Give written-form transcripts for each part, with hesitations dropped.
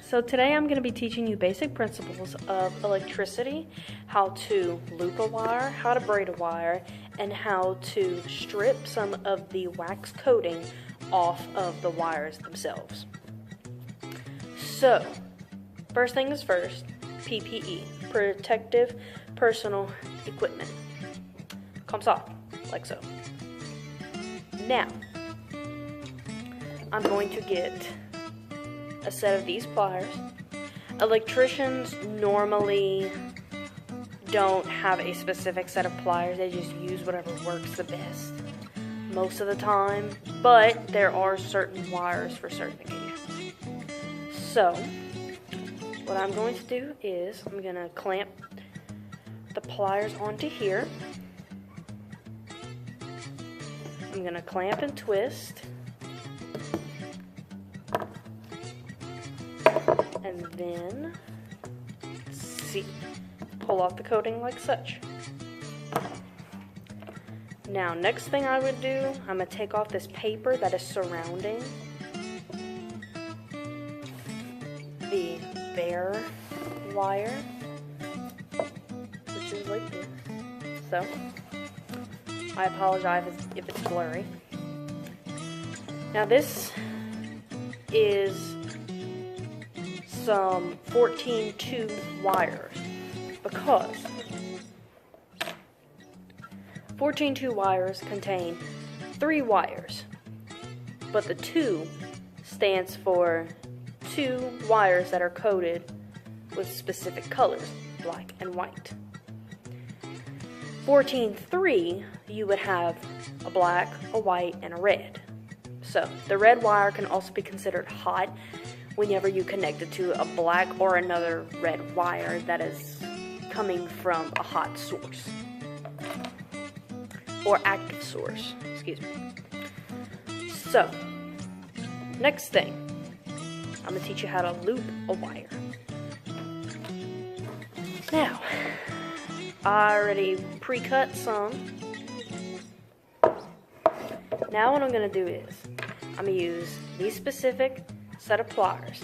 So today I'm going to be teaching you basic principles of electricity, how to loop a wire, how to braid a wire, and how to strip some of the wax coating off of the wires themselves. So, first thing is first, PPE, protective personal equipment. Comes off, like so. Now, I'm going to get a set of these pliers. Electricians normally don't have a specific set of pliers, they just use whatever works the best most of the time, but there are certain wires for certain occasions. So, what I'm going to do is I'm going to clamp the pliers onto here. I'm going to clamp and twist. And then, pull off the coating like such. Now, next thing I would do, I'm going to take off this paper that is surrounding the bare wire, which is like this. So, I apologize if it's blurry. Now, this is some 14-tube wires, because 14-tube wires contain 3 wires, but the 2 stands for 2 wires that are coated with specific colors, black and white. 14-3, you would have a black, a white, and a red. So the red wire can also be considered hot whenever you connect it to a black or another red wire that is coming from a hot source or active source, excuse me. So, next thing, I'm going to teach you how to loop a wire. Now, I already pre-cut some. Now what I'm going to do is, I'm going to use these specific set of pliers.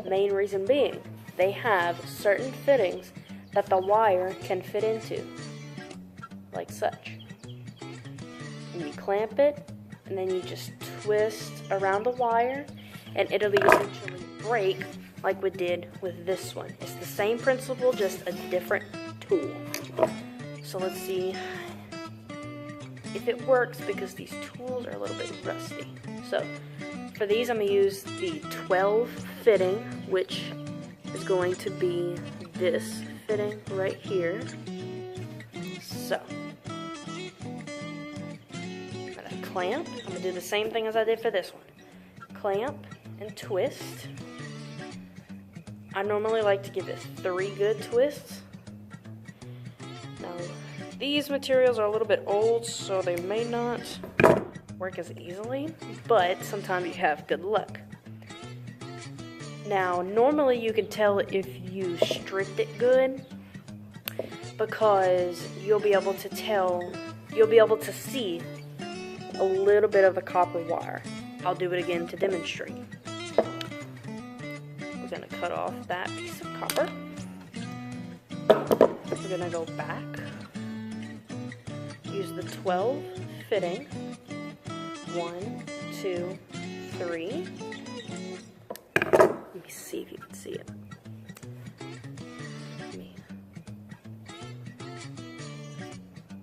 Main reason being, they have certain fittings that the wire can fit into, like such. And you clamp it, and then you just twist around the wire, and it'll eventually break like we did with this one. It's the same principle, just a different tool. So let's see if it works, because these tools are a little bit rusty. So for these, I'm going to use the 12 fitting, which is going to be this fitting right here. So, I'm going to clamp. I'm going to do the same thing as I did for this one. Clamp and twist. I normally like to give it 3 good twists. Now, these materials are a little bit old, so they may not work as easily, but sometimes you have good luck. Now, normally you can tell if you stripped it good, because you'll be able to see a little bit of the copper wire. I'll do it again to demonstrate. We're going to cut off that piece of copper. We're going to go back, use the 12 fitting. 1, 2, 3. Let me see if you can see it.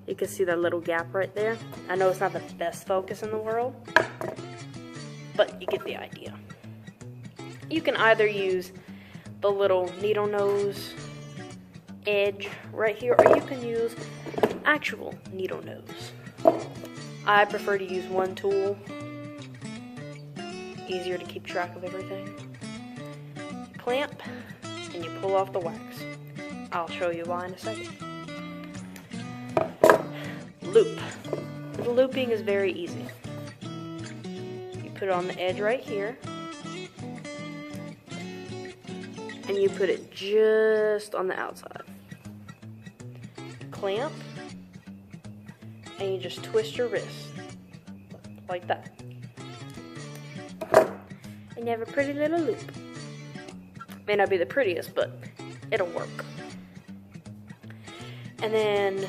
You can see that little gap right there. I know it's not the best focus in the world, but you get the idea. You can either use the little needle nose edge right here, or you can use actual needle nose. I prefer to use one tool, easier to keep track of everything. You clamp, and you pull off the wax. I'll show you why in a second. Loop. The looping is very easy. You put it on the edge right here, and you put it just on the outside. Clamp, and you just twist your wrist like that. And you have a pretty little loop. May not be the prettiest, but it'll work. And then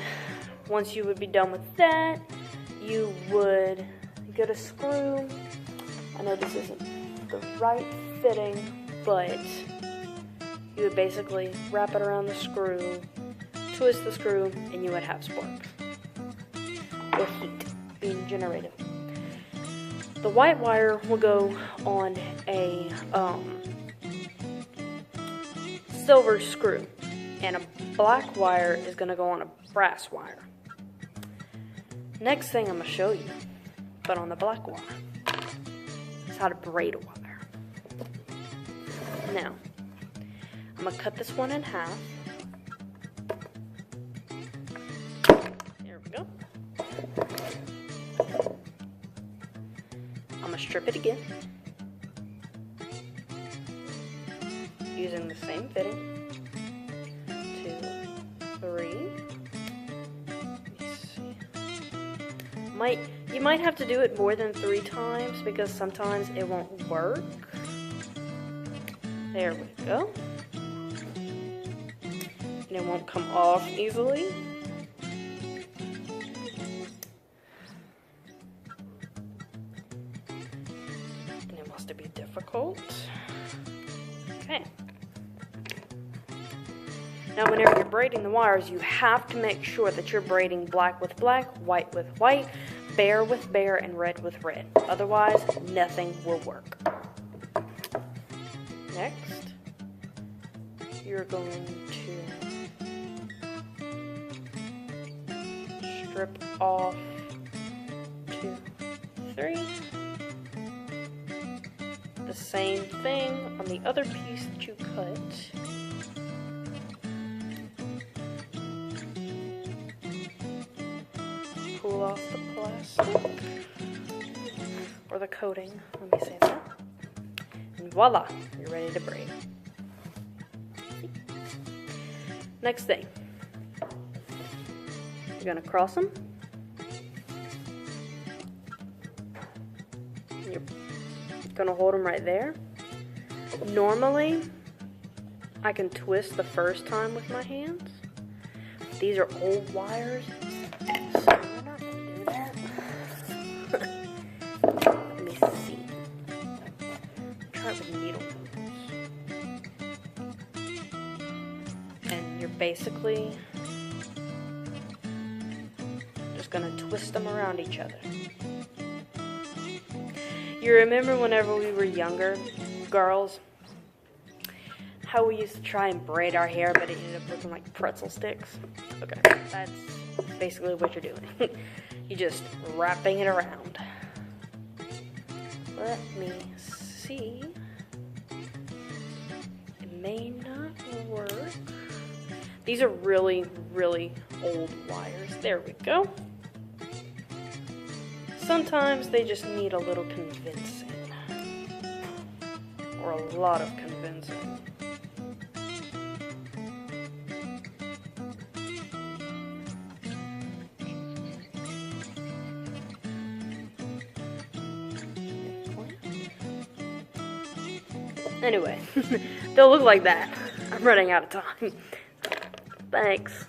once you would be done with that, you would get a screw. I know this isn't the right fitting, but you would basically wrap it around the screw, twist the screw, and you would have sparks or heat being generated. The white wire will go on a silver screw, and a black wire is going to go on a brass wire. Next thing I'm going to show you, but on the black wire, is how to braid a wire. Now, I'm going to cut this one in half. There we go. I'm going to strip it again, using the same fitting. 2, 3. Let me see. You might have to do it more than 3 times because sometimes it won't work. There we go. And it won't come off easily. And it must be difficult. Okay. Now whenever you're braiding the wires, you have to make sure that you're braiding black with black, white with white, bare with bare, and red with red. Otherwise, nothing will work. Next, you're going to strip off 2, 3. The same thing on the other piece that you cut. Pull off the plastic, or the coating, let me say that. And voila, you're ready to braid. Next thing, you're gonna cross them. You're gonna hold them right there. Normally, I can twist the first time with my hands. These are old wires, so I'm not gonna do that. Let me see. Try with needle moves. And you're basically just gonna twist them around each other. You remember whenever we were younger, girls, how we used to try and braid our hair, but it ended up looking like pretzel sticks? Okay, that's basically what you're doing. You're just wrapping it around. Let me see. It may not work. These are really, really old wires. There we go. Sometimes they just need a little convincing. Or a lot of convincing. Anyway, they'll look like that. I'm running out of time. Thanks.